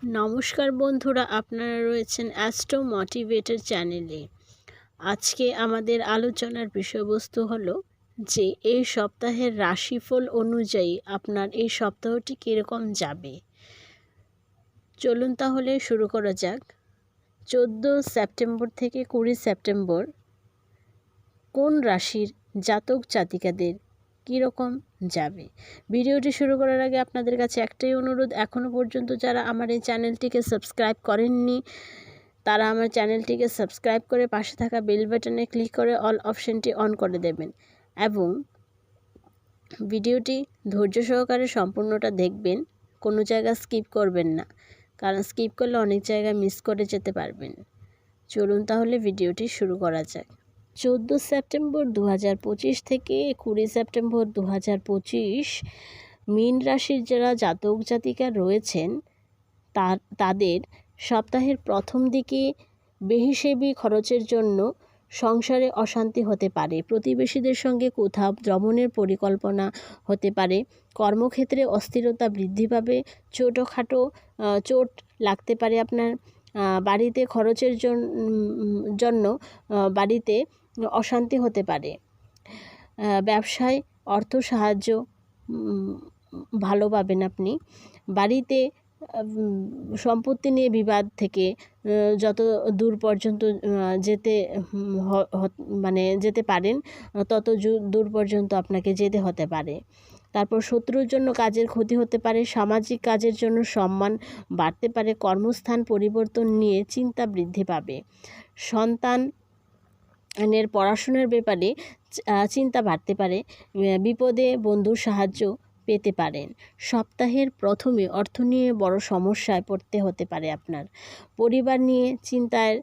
নমস্কার বন্ধুরা, আপনারা রয়েছেন অ্যাস্ট্রো মোটিভেটর চ্যানেলে। আজকে আমাদের আলোচনার বিষয়বস্তু হলো যে এই সপ্তাহের রাশিফল অনুযায়ী আপনার এই সপ্তাহটি কীরকম যাবে। চলুন তাহলে শুরু করা যাক। 14 সেপ্টেম্বর থেকে 20 সেপ্টেম্বর কোন রাশির জাতক জাতিকাদের কীরকম যাবে। ভিডিওটি শুরু করার আগে আপনাদের কাছে একটাই অনুরোধ, এখনও পর্যন্ত যারা আমার এই চ্যানেলটিকে সাবস্ক্রাইব করেননি তারা আমার চ্যানেলটিকে সাবস্ক্রাইব করে পাশে থাকা বেল বাটনে ক্লিক করে অল অপশানটি অন করে দেবেন এবং ভিডিওটি ধৈর্য সহকারে সম্পূর্ণটা দেখবেন, কোনো জায়গা স্কিপ করবেন না, কারণ স্কিপ করলে অনেক জায়গা মিস করে যেতে পারবেন। চলুন তাহলে ভিডিওটি শুরু করা যাক। 14 সেপ্টেম্বর 2025 থেকে 20 সেপ্টেম্বর 2025 মীন রাশির যারা জাতক জাতিকা রয়েছেন তাদের সপ্তাহের প্রথম দিকে বেহিসেবি খরচের জন্য সংসারে অশান্তি হতে পারে, প্রতিবেশীদের সঙ্গে কোথাও ভ্রমণের পরিকল্পনা হতে পারে, কর্মক্ষেত্রে অস্থিরতা বৃদ্ধি পাবে, ছোটোখাটো চোট লাগতে পারে আপনার, বাড়িতে খরচের জন্য বাড়িতে অশান্তি হতে পারে, ব্যবসায় অর্থ সাহায্য ভালো পাবেন আপনি, বাড়িতে সম্পত্তি নিয়ে বিবাদ থেকে যত দূর পর্যন্ত যেতে পারেন তত দূর পর্যন্ত আপনাকে যেতে হতে পারে। তারপর শত্রুর জন্য কাজের ক্ষতি হতে পারে, সামাজিক কাজের জন্য সম্মান বাড়তে পারে, কর্মস্থান পরিবর্তন নিয়ে চিন্তা বৃদ্ধি পাবে, সন্তানের পড়াশোনার ব্যাপারে চিন্তা বাড়তে পারে, বিপদে বন্ধুর সাহায্য পেতে পারেন। সপ্তাহের প্রথমে অর্থ নিয়ে বড় সমস্যায় পড়তে হতে পারে আপনার, পরিবার নিয়ে চিন্তার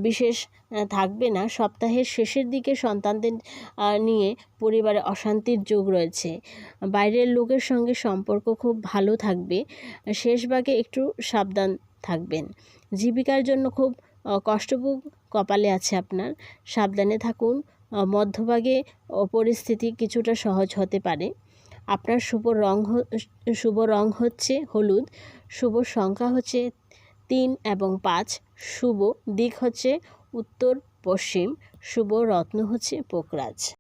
বিশেষ থাকবে না। সপ্তাহের শেষের দিকে সন্তানদের নিয়ে পরিবারে অশান্তির যোগ রয়েছে, বাইরের লোকের সঙ্গে সম্পর্ক খুব ভালো থাকবে, শেষ ভাগে একটু সাবধান থাকবেন। জীবিকার জন্য খুব কষ্টভোগ কপালে আছে আপনার, সাবধানে থাকুন। মধ্যভাগে পরিস্থিতি কিছুটা সহজ হতে পারে। আপনার শুভ রং হচ্ছে হলুদ, শুভ সংখ্যা হচ্ছে 3 এবং 5, শুভ দিক হচ্ছে উত্তর পশ্চিম, শুভ রত্ন হচ্ছে পোকরাজ।